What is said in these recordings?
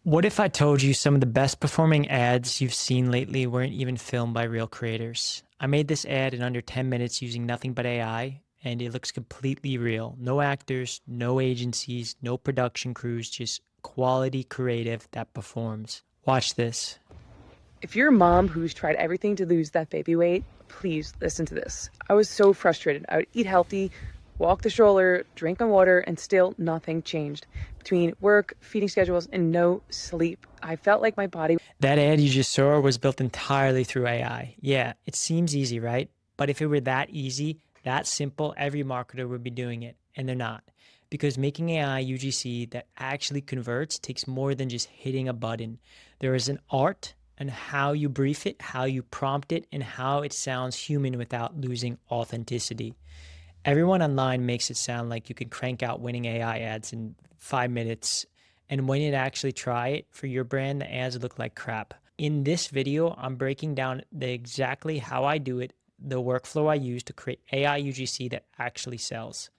What if I told you some of the best performing ads you've seen lately weren't even filmed by real creators? I made this ad in under 10 minutes using nothing but AI, and it looks completely real. No actors, no agencies, no production crews, just quality creative that performs. Watch this. If you're a mom who's tried everything to lose that baby weight, please listen to this. I was so frustrated. I would eat healthy, walk the stroller, drink my water, and still nothing changed. Between work, feeding schedules, and no sleep, I felt like my body. That ad you just saw was built entirely through AI. Yeah, it seems easy, right? But if it were that easy, that simple, every marketer would be doing it, and they're not. Because making AI UGC that actually converts takes more than just hitting a button. There is an art and how you brief it, how you prompt it, and how it sounds human without losing authenticity. Everyone online makes it sound like you can crank out winning AI ads in 5 minutes. And when you actually try it for your brand, the ads look like crap. In this video, I'm breaking down exactly how I do it, the workflow I use to create AI UGC that actually sells.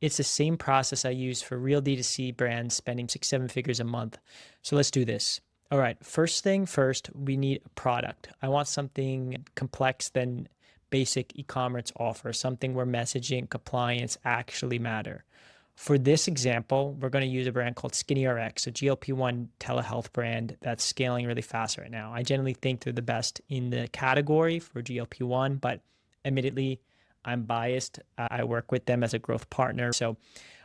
It's the same process I use for real D2C brands spending 6, 7 figures a month. So let's do this. All right, first thing first, we need a product. I want something complex than basic e-commerce offer, something where messaging compliance actually matter. For this example, we're going to use a brand called SkinnyRx, a GLP-1 telehealth brand that's scaling really fast right now. I generally think they're the best in the category for GLP-1, but admittedly, I'm biased. I work with them as a growth partner. So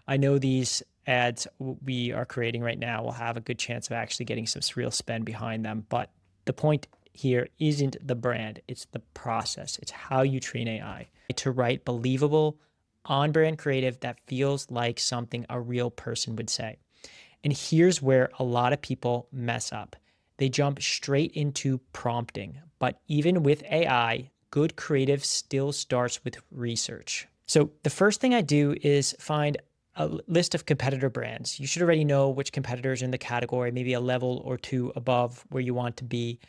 I know these ads we are creating right now will have a good chance of actually getting some real spend behind them. But the point here isn't the brand, it's the process. It's how you train AI to write believable, on brand creative that feels like something a real person would say. And here's where a lot of people mess up. They jump straight into prompting. But even with AI, good creative still starts with research. So the first thing I do is find a list of competitor brands. You should already know which competitors are in the category, maybe a level or two above where you want to be.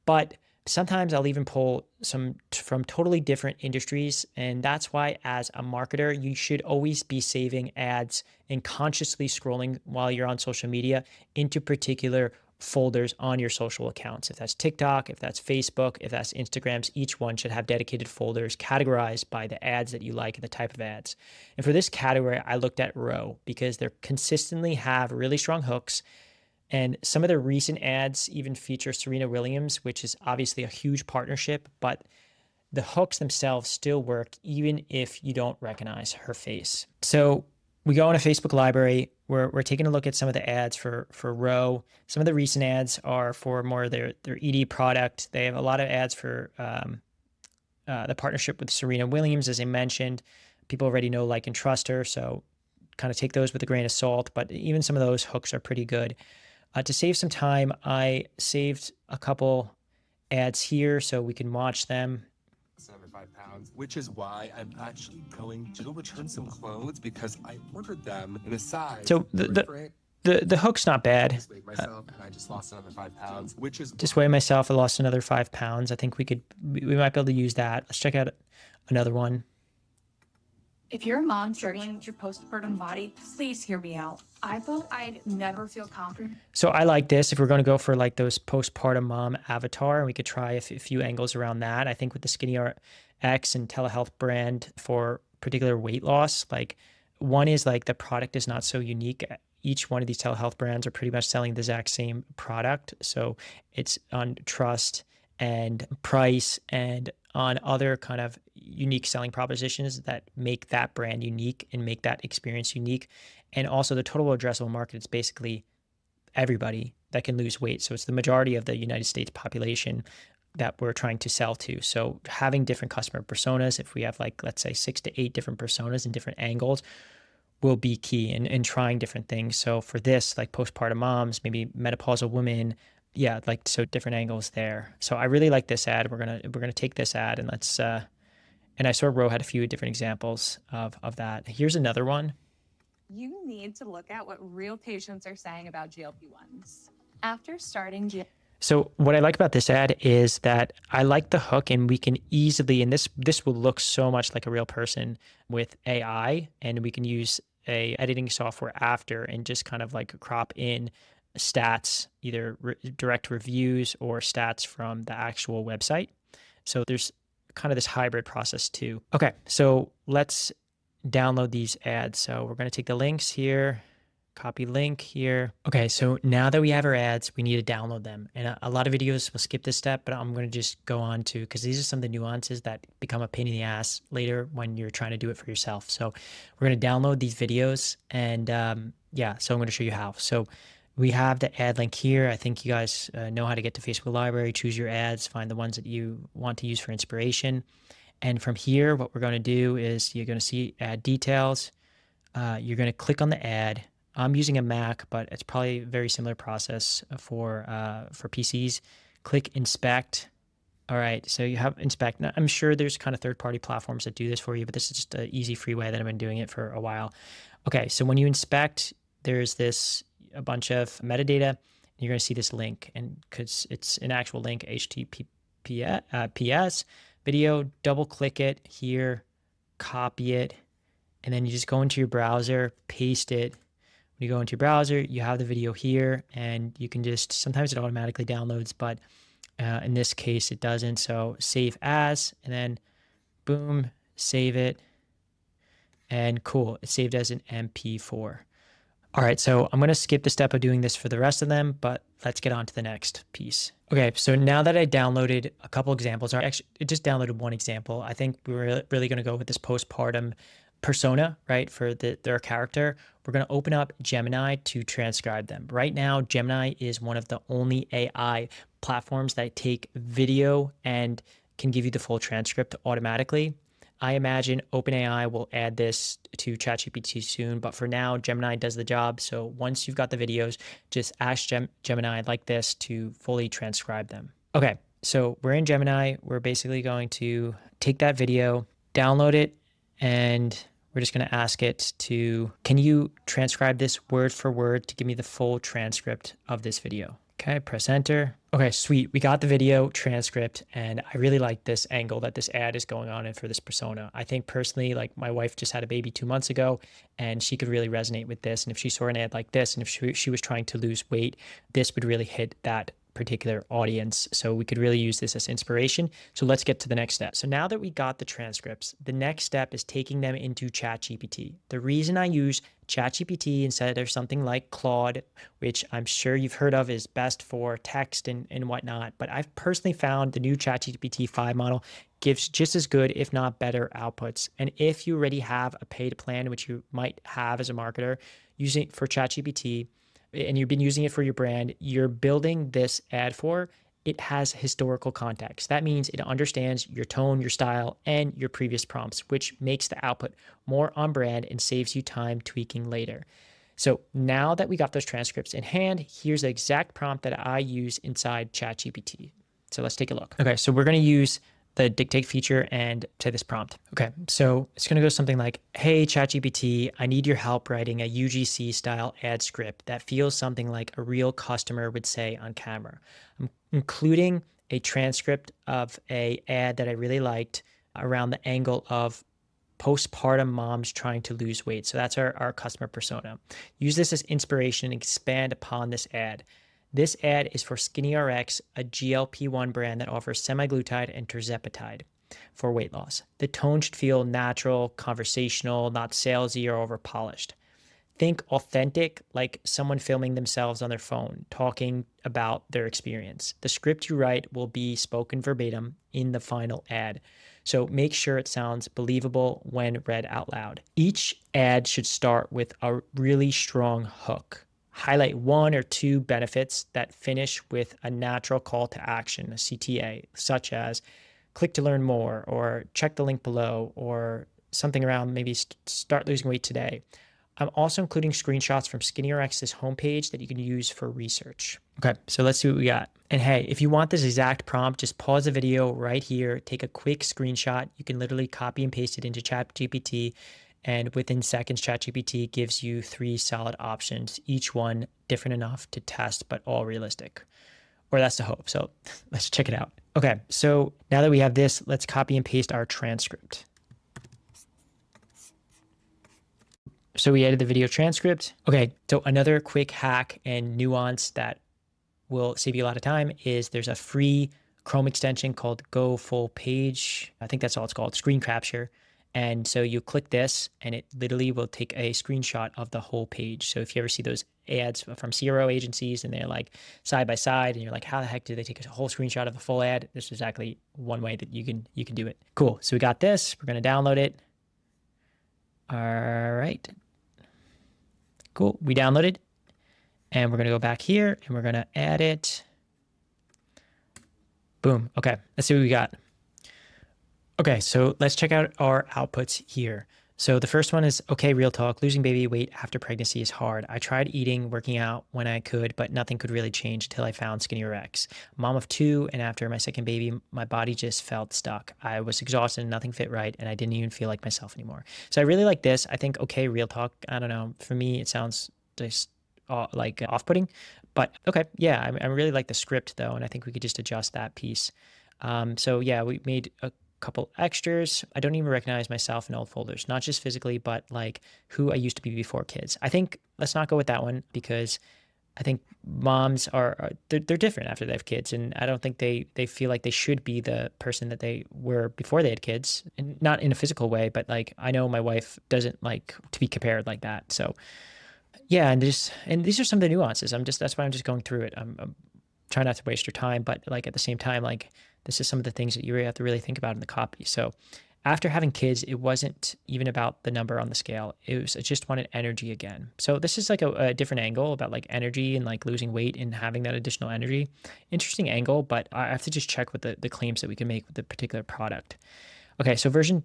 But sometimes I'll even pull some from totally different industries. And that's why, as a marketer, you should always be saving ads and consciously scrolling while you're on social media into particular folders on your social accounts. If that's TikTok, if that's Facebook, if that's Instagrams, each one should have dedicated folders categorized by the ads that you like and the type of ads. And for this category, I looked at Row because they consistently have really strong hooks. And some of the recent ads even feature Serena Williams, which is obviously a huge partnership, but the hooks themselves still work even if you don't recognize her face. So we go in a Facebook library. We're taking a look at some of the ads for Row. Some of the recent ads are for more of their ED product. They have a lot of ads for the partnership with Serena Williams, as I mentioned. People already know, like, and trust her, so kind of take those with a grain of salt. But even some of those hooks are pretty good. To save some time, I saved a couple ads here so we can watch them. 75 pounds, which is why I'm actually going to return some clothes because I ordered them in a size. So the hook's not bad. Just weighed myself and I just lost another 5 pounds, which is Just weigh myself. I lost another 5 pounds. I think we might be able to use that. Let's check out another one. If you're a mom struggling with your postpartum body, please hear me out. I thought I'd never feel confident. So I like this. If we're going to go for like those postpartum mom avatar, we could try a few angles around that. I think with the Skinny X and telehealth brand for particular weight loss, like, one is like the product is not so unique. Each one of these telehealth brands are pretty much selling the exact same product. So it's on trust and price and on other kind of unique selling propositions that make that brand unique and make that experience unique. And also the total addressable market is basically everybody that can lose weight. So it's the majority of the United States population that we're trying to sell to. So having different customer personas, if we have, like, let's say 6 to 8 different personas and different angles, will be key in trying different things. So for this, like postpartum moms, maybe menopausal women, yeah, like, so different angles there. So I really like this ad. We're gonna take this ad and let's and I saw Ro had a few different examples of that. Here's another one. You need to look at what real patients are saying about GLP-1s. After starting So what I like about this ad is that I like the hook, and we can easily, and this will look so much like a real person with AI, and we can use a editing software after and just kind of like crop in stats, either direct reviews or stats from the actual website. So there's kind of this hybrid process too. Okay, so let's download these ads. So we're going to take the links here, copy link here. Okay, so now that we have our ads, we need to download them. And a lot of videos will skip this step, but I'm going to just go on to, because these are some of the nuances that become a pain in the ass later when you're trying to do it for yourself. So we're going to download these videos and yeah, so I'm going to show you how. So we have the ad link here. I think you guys know how to get to Facebook Library, choose your ads, find the ones that you want to use for inspiration. And from here, what we're going to do is you're going to see ad details. You're going to click on the ad. I'm using a Mac, but it's probably a very similar process for PCs. Click inspect. All right, so you have inspect. Now, I'm sure there's kind of third-party platforms that do this for you, but this is just an easy free way that I've been doing it for a while. Okay, so when you inspect, there's a bunch of metadata. You're going to see this link, and because it's an actual link, HTTPS video, double click it here, copy it, and then you just go into your browser, paste it. When you go into your browser, you have the video here, and you can just, sometimes it automatically downloads, but in this case, it doesn't. So save as, and then boom, save it. And cool, it's saved as an MP4. All right, so I'm going to skip the step of doing this for the rest of them, but let's get on to the next piece. Okay, so now that I downloaded a couple examples, or actually it just downloaded one example, I think we were really going to go with this postpartum persona, right, for their character. We're going to open up Gemini to transcribe them. Right now, Gemini is one of the only AI platforms that take video and can give you the full transcript automatically. I imagine OpenAI will add this to ChatGPT soon, but for now, Gemini does the job. So once you've got the videos, just ask Gemini like this to fully transcribe them. Okay, so we're in Gemini. We're basically going to take that video, download it, and we're just going to ask it to, can you transcribe this word for word to give me the full transcript of this video? Okay, press enter. Okay, sweet. We got the video transcript, and I really like this angle that this ad is going on in for this persona. I think personally, like my wife just had a baby 2 months ago, and she could really resonate with this. And if she saw an ad like this, and if she was trying to lose weight, this would really hit that particular audience. So we could really use this as inspiration. So let's get to the next step. So now that we got the transcripts, the next step is taking them into ChatGPT. The reason I use ChatGPT instead of something like Claude, which I'm sure you've heard of is best for text and whatnot, but I've personally found the new ChatGPT 5 model gives just as good, if not better, outputs. And if you already have a paid plan, which you might have as a marketer, using for ChatGPT, and you've been using it for your brand, you're building this ad for, it has historical context. That means it understands your tone, your style, and your previous prompts, which makes the output more on brand and saves you time tweaking later. So now that we got those transcripts in hand, here's the exact prompt that I use inside ChatGPT. So let's take a look. Okay, so we're going to use the dictate feature and say this prompt. Okay, so it's going to go something like, hey, ChatGPT, I need your help writing a UGC style ad script that feels something like a real customer would say on camera. I'm including a transcript of a ad that I really liked around the angle of postpartum moms trying to lose weight. So that's our customer persona. Use this as inspiration and expand upon this ad. This ad is for SkinnyRx, a GLP-1 brand that offers semaglutide and tirzepatide for weight loss. The tone should feel natural, conversational, not salesy or overpolished. Think authentic, like someone filming themselves on their phone, talking about their experience. The script you write will be spoken verbatim in the final ad. So make sure it sounds believable when read out loud. Each ad should start with a really strong hook. Highlight one or two benefits that finish with a natural call to action, a CTA, such as click to learn more, or check the link below, or something around maybe start losing weight today. I'm also including screenshots from SkinnyRx's homepage that you can use for research. Okay, so let's see what we got. And hey, if you want this exact prompt, just pause the video right here, take a quick screenshot. You can literally copy and paste it into ChatGPT, and within seconds, ChatGPT gives you 3 solid options, each one different enough to test, but all realistic. Or that's the hope. So let's check it out. Okay, so now that we have this, let's copy and paste our transcript. So we added the video transcript. Okay, so another quick hack and nuance that will save you a lot of time is there's a free Chrome extension called Go Full Page. I think that's all it's called, screen capture. And so you click this and it literally will take a screenshot of the whole page. So if you ever see those ads from CRO agencies and they're like side by side and you're like, how the heck do they take a whole screenshot of the full ad? This is exactly one way that you can do it. Cool. So we got this. We're going to download it. All right. Cool. We downloaded. And we're going to go back here and we're going to add it. Boom. Okay. Let's see what we got. Okay. So let's check out our outputs here. So the first one is, okay, real talk, losing baby weight after pregnancy is hard. I tried eating, working out when I could, but nothing could really change until I found Skinny Rex. Mom of 2, and after my second baby, my body just felt stuck. I was exhausted and nothing fit right, and I didn't even feel like myself anymore. So I really like this. I think, okay, real talk, I don't know. For me, it sounds just like off-putting, but okay, yeah, I really like the script though, and I think we could just adjust that piece. So yeah, we made a couple extras. I don't even recognize myself in old folders, not just physically, but like who I used to be before kids. I think let's not go with that one because I think moms they're different after they have kids, and I don't think they feel like they should be the person that they were before they had kids, and not in a physical way, but like I know my wife doesn't like to be compared like that. So yeah, and these are some of the nuances. That's why I'm just going through it. I'm trying not to waste your time, but like at the same time, like this is some of the things that you really have to really think about in the copy. So after having kids, it wasn't even about the number on the scale. I just wanted energy again. So this is like a different angle about like energy and like losing weight and having that additional energy. Interesting angle, but I have to just check with the claims that we can make with the particular product. Okay, so version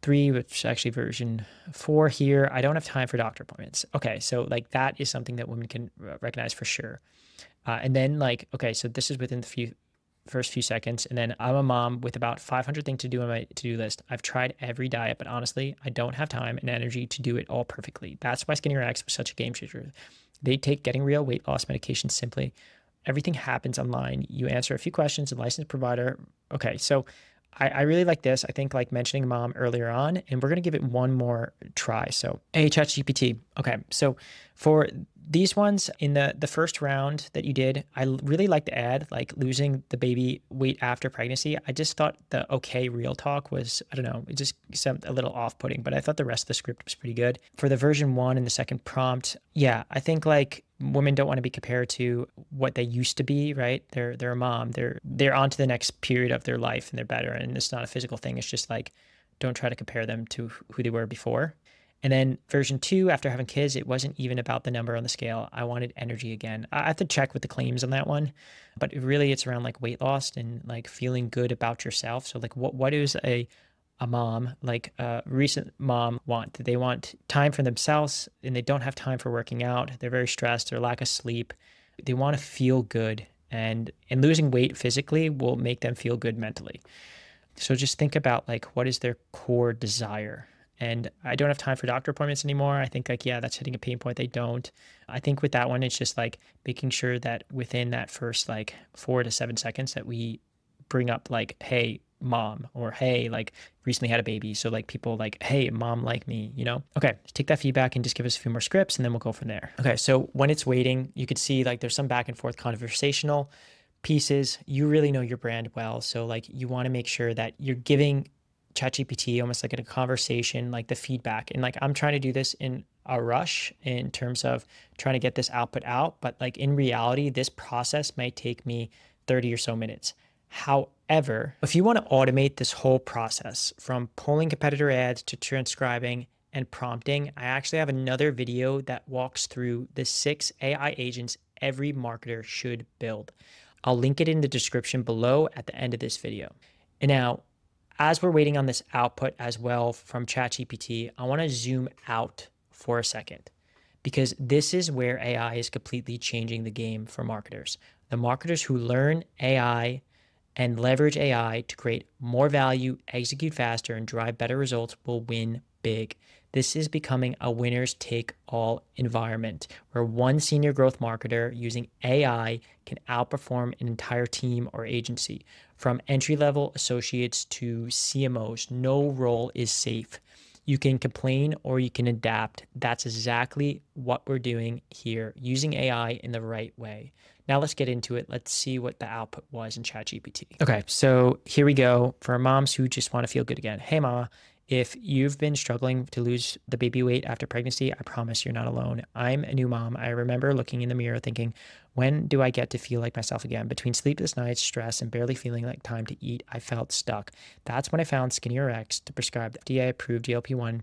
3, which is actually version 4 here. I don't have time for doctor appointments. Okay, so like that is something that women can recognize for sure. And then like, okay, so this is within the first few seconds. And then I'm a mom with about 500 things to do on my to-do list. I've tried every diet, but honestly, I don't have time and energy to do it all perfectly. That's why Skinny Rex was such a game changer. They take getting real weight loss medication simply. Everything happens online. You answer a few questions, and licensed provider. Okay, so I really like this. I think like mentioning mom earlier on, and we're going to give it one more try. So ChatGPT. Okay, so for these ones in the first round that you did, I really like to add like losing the baby weight after pregnancy. I just thought the okay real talk was, I don't know, it just seemed a little off-putting, but I thought the rest of the script was pretty good. For the version 1 and the second prompt, yeah, I think like women don't want to be compared to what they used to be, right? They're a mom. They're on to the next period of their life and they're better. And it's not a physical thing. It's just like, don't try to compare them to who they were before. And then version 2, after having kids, it wasn't even about the number on the scale. I wanted energy again. I have to check with the claims on that one, but really it's around like weight loss and like feeling good about yourself. So like what is a mom, like a recent mom want? They want time for themselves and they don't have time for working out. They're very stressed, their lack of sleep. They want to feel good, and losing weight physically will make them feel good mentally. So just think about like what is their core desire. And I don't have time for doctor appointments anymore. I think like, yeah, that's hitting a pain point. They don't. I think with that one, it's just like making sure that within that first like 4 to 7 seconds that we bring up like, hey, mom, or hey, like recently had a baby. So like people like, hey, mom like me, you know? Okay, take that feedback and just give us a few more scripts and then we'll go from there. Okay, so when it's waiting, you could see like there's some back and forth conversational pieces. You really know your brand well. So like you want to make sure that you're giving ChatGPT almost like in a conversation, like the feedback. And like I'm trying to do this in a rush in terms of trying to get this output out. But like in reality, this process might take me 30 or so minutes. However, if you want to automate this whole process from pulling competitor ads to transcribing and prompting, I actually have another video that walks through the 6 AI agents every marketer should build. I'll link it in the description below at the end of this video. And now, as we're waiting on this output as well from ChatGPT, I want to zoom out for a second because this is where AI is completely changing the game for marketers. The marketers who learn AI and leverage AI to create more value, execute faster, and drive better results will win big. This is becoming a winners take all environment where one senior growth marketer using AI can outperform an entire team or agency. From entry-level associates to CMOs, no role is safe. You can complain or you can adapt. That's exactly what we're doing here, using AI in the right way. Now let's get into it. Let's see what the output was in ChatGPT. Okay, so here we go for moms who just want to feel good again. Hey, mama, if you've been struggling to lose the baby weight after pregnancy, I promise you're not alone. I'm a new mom. I remember looking in the mirror thinking, when do I get to feel like myself again? Between sleepless nights, stress, and barely feeling like time to eat, I felt stuck. That's when I found Skinnier X to prescribe the FDA-approved GLP-1.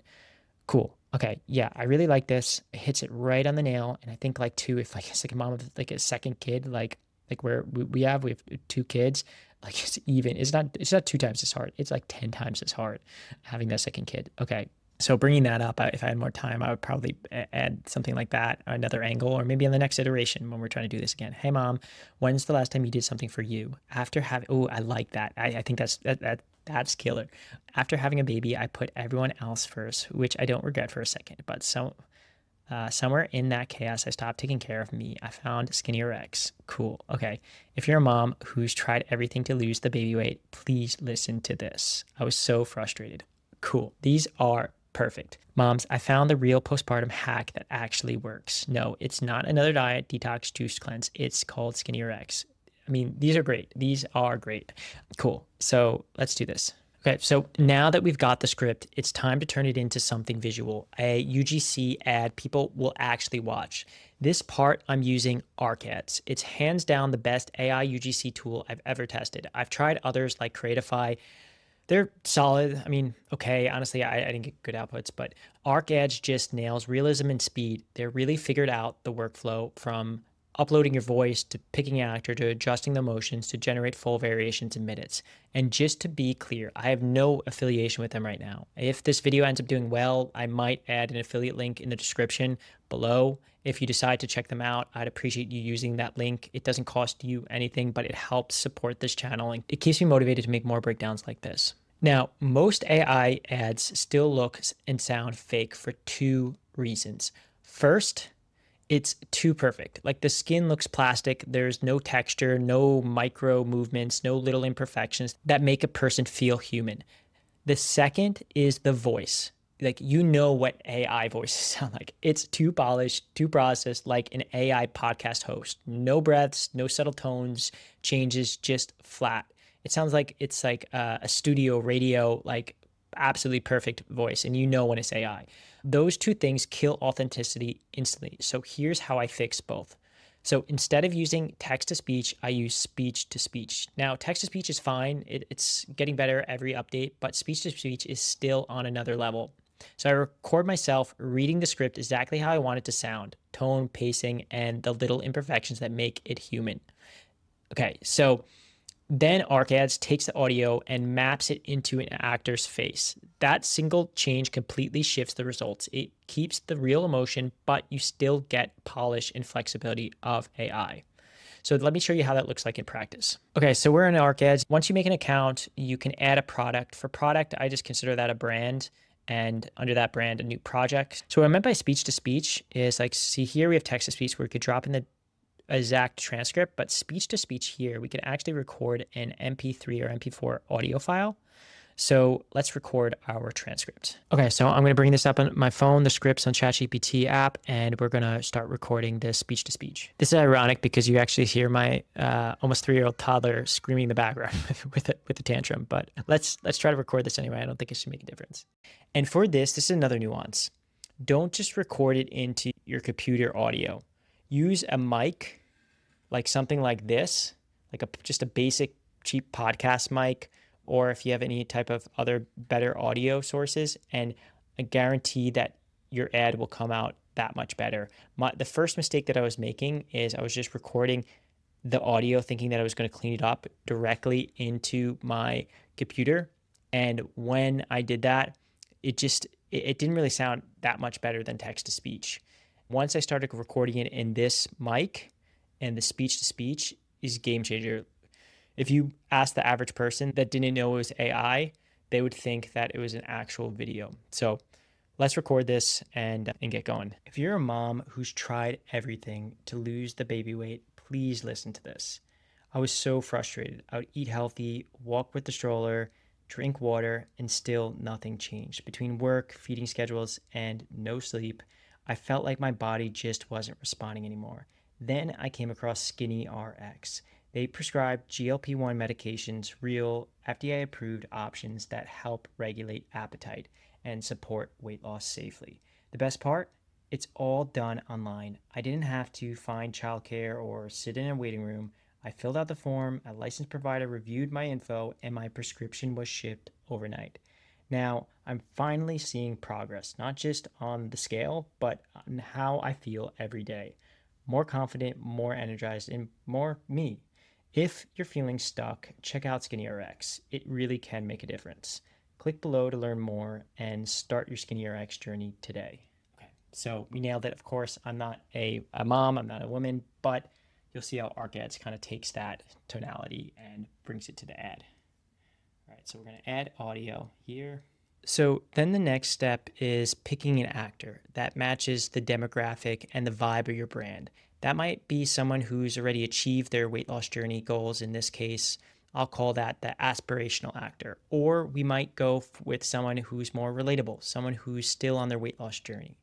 Cool. Okay. Yeah, I really like this. It hits it right on the nail. And I think like too, if like it's like a mom of like a second kid, like where we have 2 kids, like it's not 2 times as hard. It's like 10 times as hard having that second kid. Okay. So bringing that up, if I had more time, I would probably add something like that, another angle, or maybe on the next iteration when we're trying to do this again. Hey, mom, when's the last time you did something for you? After having, oh, I like that. I think that's killer. After having a baby, I put everyone else first, which I don't regret for a second. But somewhere in that chaos, I stopped taking care of me. I found Skinnier X. Cool. Okay. If you're a mom who's tried everything to lose the baby weight, please listen to this. I was so frustrated. Cool. These are perfect. Moms, I found the real postpartum hack that actually works. No, it's not another diet, detox, juice cleanse. It's called Skinnier X. I mean, these are great. These are great. Cool. So let's do this. Okay, so now that we've got the script, it's time to turn it into something visual, a UGC ad people will actually watch. This part, I'm using ArcAds. It's hands down the best AI UGC tool I've ever tested. I've tried others like Creatify. They're solid. I mean, okay, honestly, I didn't get good outputs, but ArcAds just nails realism and speed. They're really figured out the workflow from uploading your voice to picking an actor to adjusting the motions to generate full variations in minutes. And just to be clear, I have no affiliation with them right now. If this video ends up doing well, I might add an affiliate link in the description below. If you decide to check them out, I'd appreciate you using that link. It doesn't cost you anything, but it helps support this channel and it keeps me motivated to make more breakdowns like this. Now, most AI ads still look and sound fake for 2 reasons. First, it's too perfect. Like the skin looks plastic. There's no texture, no micro movements, no little imperfections that make a person feel human. The second is the voice. Like, you know what AI voices sound like. It's too polished, too processed, like an AI podcast host. No breaths, no subtle tones, changes, just flat. It sounds like it's like a studio radio, like absolutely perfect voice. And you know when it's AI. Those 2 things kill authenticity instantly. So here's how I fix both. So instead of using text to speech, I use speech to speech. Now, text to speech is fine. It's getting better every update, but speech to speech is still on another level. So I record myself reading the script exactly how I want it to sound, tone, pacing, and the little imperfections that make it human. Okay, so then ArcAds takes the audio and maps it into an actor's face. That single change completely shifts the results. It keeps the real emotion, but you still get polish and flexibility of AI. So let me show you how that looks like in practice. Okay, so we're in ArcAds. Once you make an account, you can add a product. For product, I just consider that a brand, and under that brand, a new project. So what I meant by speech to speech is like, see here we have text to speech where we could drop in the exact transcript, but speech to speech here, we can actually record an MP3 or MP4 audio file. So let's record our transcript. Okay, so I'm going to bring this up on my phone, the scripts on ChatGPT app, and we're going to start recording this speech to speech. This is ironic because you actually hear my almost 3-year-old toddler screaming in the background with a tantrum, but let's try to record this anyway. I don't think it should make a difference. And for this is another nuance. Don't just record it into your computer audio. Use a mic, like something like this, like just a basic cheap podcast mic, or if you have any type of other better audio sources, and I guarantee that your ad will come out that much better. The first mistake that I was making is I was just recording the audio thinking that I was going to clean it up directly into my computer. And when I did that, it didn't really sound that much better than text to speech. Once I started recording it in this mic, and the speech to speech is game changer. If you ask the average person that didn't know it was AI, they would think that it was an actual video. So let's record this and get going. If you're a mom who's tried everything to lose the baby weight, please listen to this. I was so frustrated. I would eat healthy, walk with the stroller, drink water, and still nothing changed. Between work, feeding schedules, and no sleep, I felt like my body just wasn't responding anymore. Then I came across Skinny RX. They prescribe GLP-1 medications, real FDA approved options that help regulate appetite and support weight loss safely. The best part? It's all done online. I didn't have to find childcare or sit in a waiting room. I filled out the form, a licensed provider reviewed my info, and my prescription was shipped overnight. Now, I'm finally seeing progress, not just on the scale, but on how I feel every day. More confident, more energized, and more me. If you're feeling stuck, check out SkinnyRx. It really can make a difference. Click below to learn more and start your SkinnyRx journey today. Okay, so we nailed it. Of course, I'm not a mom, I'm not a woman, but you'll see how ArcAds kind of takes that tonality and brings it to the ad. All right, so we're going to add audio here. So then the next step is picking an actor that matches the demographic and the vibe of your brand. That might be someone who's already achieved their weight loss journey goals. In this case, I'll call that the aspirational actor. Or we might go with someone who's more relatable, someone who's still on their weight loss journey.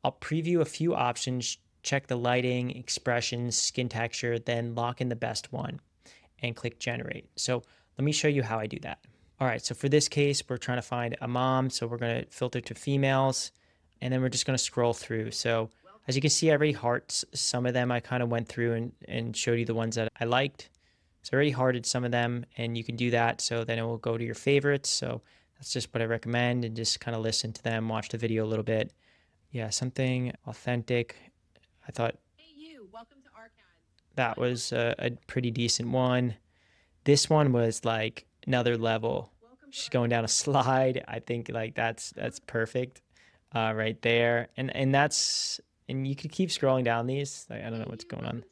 I'll preview a few options, check the lighting, expressions, skin texture, then lock in the best one and click generate. So let me show you how I do that. All right, so for this case, we're trying to find a mom. So we're going to filter to females, and then we're just going to scroll through. So as you can see, I already hearts some of them. I kind of went through and showed you the ones that I liked. So I already hearted some of them, and you can do that. So then it will go to your favorites. So that's just what I recommend, and just kind of listen to them, watch the video a little bit. Yeah, something authentic. I thought Welcome to ArcAds. that was a pretty decent one. This one was like another level. She's going down a slide. I think like that's perfect, right there. And that's, and you could keep scrolling down these. Like, I don't know what's going on.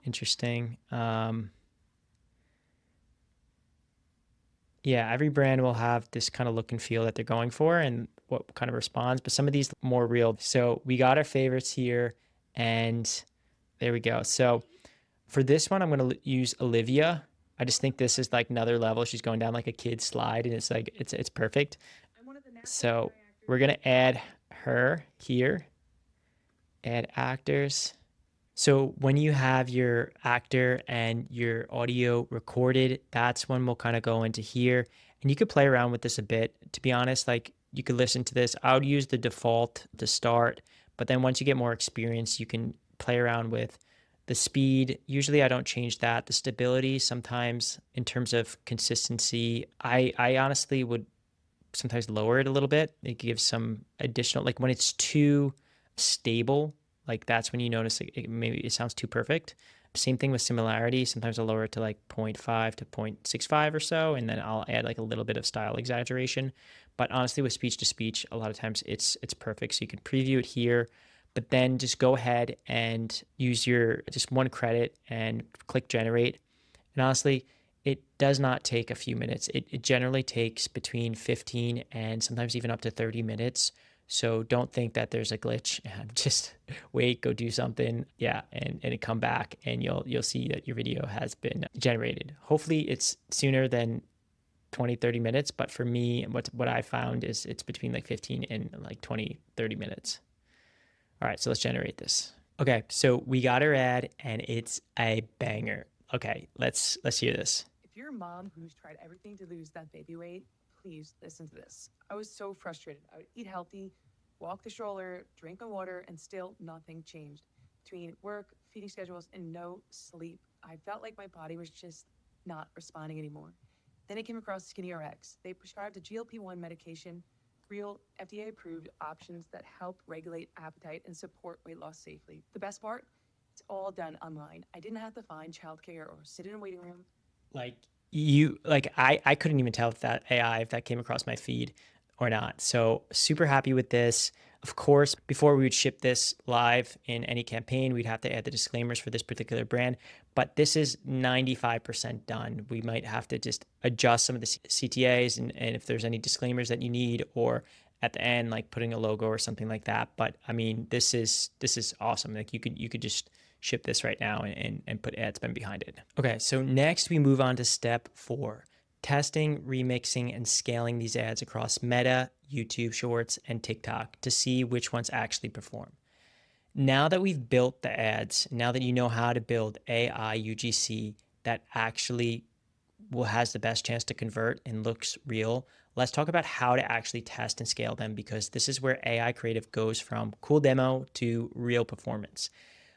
Interesting. Yeah, every brand will have this kind of look and feel that they're going for and what kind of responds, but some of these more real. So we got our favorites here, and there we go. So for this one, I'm going to use Olivia. I just think this is like another level. She's going down like a kid's slide, and it's like it's perfect. So we're going to add her here. Add actors. So when you have your actor and your audio recorded, that's when we'll kind of go into here. And you could play around with this a bit. To be honest, like you could listen to this. I would use the default to start, but then once you get more experience, you can play around with the speed. Usually I don't change that. The stability, sometimes in terms of consistency, I honestly would sometimes lower it a little bit. It gives some additional, like when it's too stable, like that's when you notice maybe it sounds too perfect. Same thing with similarity. Sometimes I'll lower it to like 0.5 to 0.65 or so, and then I'll add like a little bit of style exaggeration. But honestly, with speech to speech, a lot of times it's perfect. So you can preview it here, but then just go ahead and use your just one credit and click generate. And honestly, it does not take a few minutes. It generally takes between 15 and sometimes even up to 30 minutes. So don't think that there's a glitch and just wait, go do something. Yeah, and it come back and you'll see that your video has been generated. Hopefully it's sooner than 20, 30 minutes. But for me, what I found is it's between like 15 and like 20, 30 minutes. All right, so let's generate this. Okay, so we got our ad and it's a banger. Okay, let's hear this. If you're a mom who's tried everything to lose that baby weight, please listen to this. I was so frustrated. I would eat healthy, walk the stroller, drink my water, and still nothing changed. Between work, feeding schedules, and no sleep, I felt like my body was just not responding anymore. Then I came across SkinnyRx. They prescribed a GLP-1 medication, real FDA-approved options that help regulate appetite and support weight loss safely. The best part? It's all done online. I didn't have to find childcare or sit in a waiting room. Like I couldn't even tell if that AI, if that came across my feed or not. So super happy with this. Of course, before we would ship this live in any campaign, we'd have to add the disclaimers for this particular brand, but this is 95% done. We might have to just adjust some of the CTAs and if there's any disclaimers that you need, or at the end, like putting a logo or something like that. But I mean, this is awesome. Like you could just ship this right now and put ad spend behind it. Okay, so next we move on to step 4, testing, remixing, and scaling these ads across Meta, YouTube Shorts, and TikTok to see which ones actually perform. Now that we've built the ads, now that you know how to build AI UGC that actually has the best chance to convert and looks real, let's talk about how to actually test and scale them, because this is where AI creative goes from cool demo to real performance.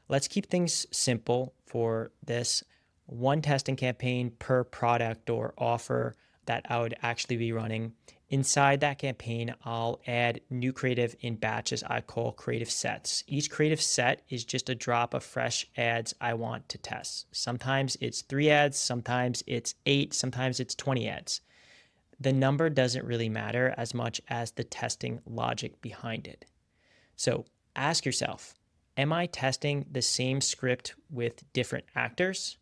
Let's keep things simple for this. One testing campaign per product or offer that I would actually be running. Inside that campaign, I'll add new creative in batches I call creative sets. Each creative set is just a drop of fresh ads I want to test. Sometimes it's 3 ads, sometimes it's 8, sometimes it's 20 ads. The number doesn't really matter as much as the testing logic behind it. So ask yourself, am I testing the same script with different actors,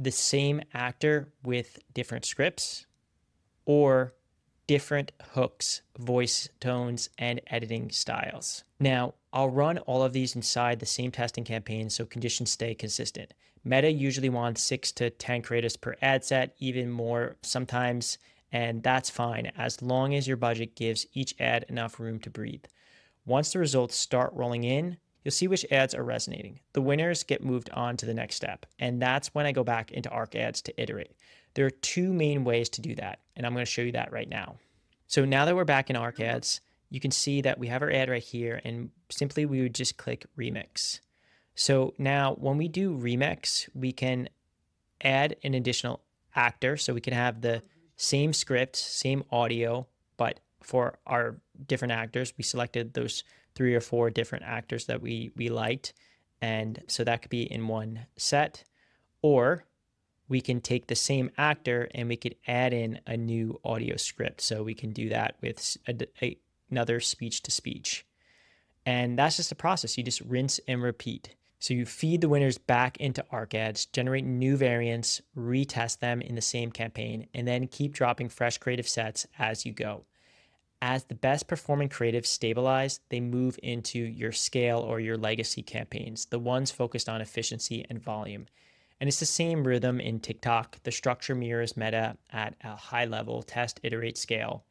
the same actor with different scripts, or different hooks, voice tones, and editing styles? Now, I'll run all of these inside the same testing campaign so conditions stay consistent. Meta usually wants 6 to 10 creatives per ad set, even more sometimes, and that's fine as long as your budget gives each ad enough room to breathe. Once the results start rolling in, you'll see which ads are resonating. The winners get moved on to the next step, and that's when I go back into ARC ads to iterate. There are 2 main ways to do that, and I'm going to show you that right now. So now that we're back in ARC ads, you can see that we have our ad right here, and simply we would just click Remix. So now when we do Remix, we can add an additional actor, so we can have the same script, same audio, but for our different actors, we selected those 3 or 4 different actors that we liked, and so that could be in one set. Or we can take the same actor and we could add in a new audio script. So we can do that with another speech to speech. And that's just the process. You just rinse and repeat. So you feed the winners back into ARC ads, generate new variants, retest them in the same campaign, and then keep dropping fresh creative sets as you go. As the best performing creatives stabilize, they move into your scale or your legacy campaigns, the ones focused on efficiency and volume. And it's the same rhythm in TikTok. The structure mirrors Meta at a high level: test, iterate, scale.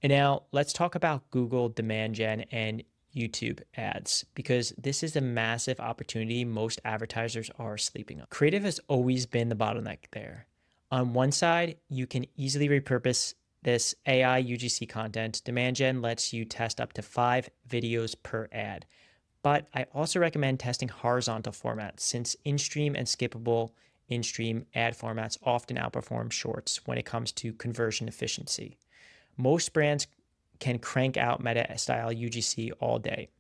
And now let's talk about Google demand gen and YouTube ads, because this is a massive opportunity most advertisers are sleeping on. Creative has always been the bottleneck there. On one side, you can easily repurpose this AI UGC content. Demand gen lets you test up to 5 videos per ad. But I also recommend testing horizontal formats, since in-stream and skippable in-stream ad formats often outperform shorts when it comes to conversion efficiency. Most brands can crank out Meta-style UGC all day.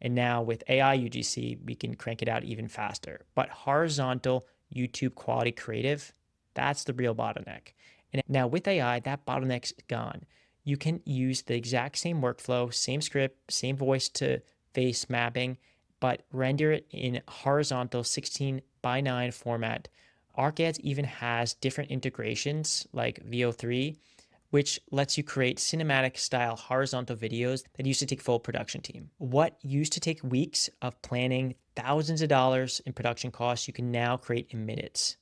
And now with AI UGC, we can crank it out even faster. But horizontal YouTube quality creative, that's the real bottleneck. And now with AI, that bottleneck's gone. You can use the exact same workflow, same script, same voice to face mapping, but render it in horizontal 16:9 format. ArcAds even has different integrations like VO3, which lets you create cinematic style horizontal videos that used to take full production team. What used to take weeks of planning, thousands of dollars in production costs, you can now create in minutes.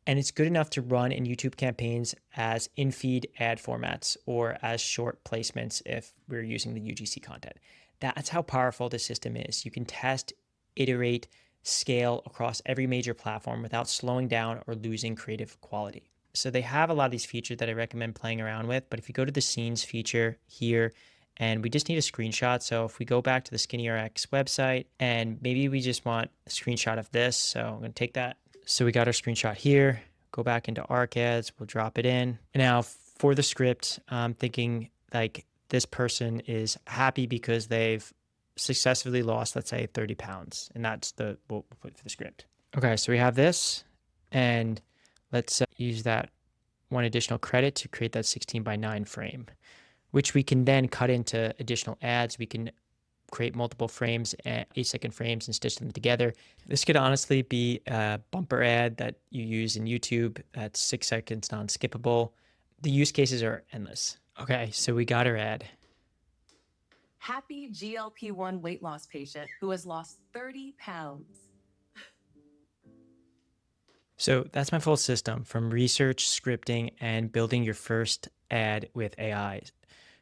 And it's good enough to run in YouTube campaigns as in-feed ad formats or as short placements if we're using the UGC content. That's how powerful this system is. You can test, iterate, scale across every major platform without slowing down or losing creative quality. So they have a lot of these features that I recommend playing around with, but if you go to the scenes feature here, and we just need a screenshot. So if we go back to the SkinnyRx website, and maybe we just want a screenshot of this. So I'm going to take that. So we got our screenshot here, go back into ArcAds, we'll drop it in. And now for the script, I'm thinking like this person is happy because they've successfully lost, let's say, 30 pounds. And that's we'll put for the script. Okay, so we have this, and let's use that one additional credit to create that 16:9 frame, which we can then cut into additional ads. We can create multiple frames, 8-second frames, and stitch them together. This could honestly be a bumper ad that you use in YouTube that's 6 seconds non-skippable. The use cases are endless. Okay, so we got our ad. Happy GLP-1 weight loss patient who has lost 30 pounds. So that's my full system from research, scripting, and building your first ad with AI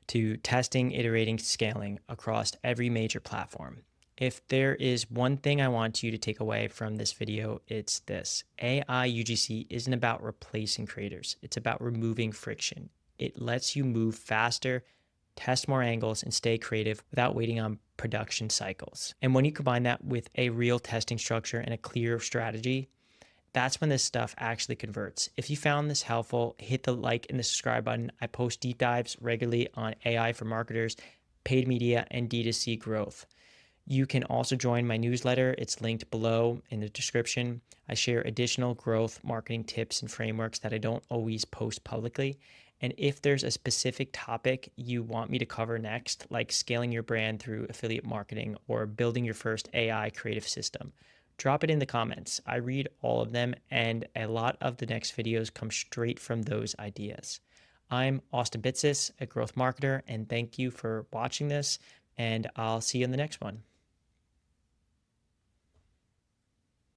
to testing, iterating, scaling across every major platform. If there is one thing I want you to take away from this video, it's this. AI UGC isn't about replacing creators. It's about removing friction. It lets you move faster, test more angles, and stay creative without waiting on production cycles. And when you combine that with a real testing structure and a clear strategy, that's when this stuff actually converts. If you found this helpful, hit the like and the subscribe button. I post deep dives regularly on AI for marketers, paid media, and D2C growth. You can also join my newsletter. It's linked below in the description. I share additional growth marketing tips and frameworks that I don't always post publicly. And if there's a specific topic you want me to cover next, like scaling your brand through affiliate marketing or building your first AI creative system, drop it in the comments. I read all of them, and a lot of the next videos come straight from those ideas. I'm Austin Bitsis, a growth marketer, and thank you for watching this, and I'll see you in the next one.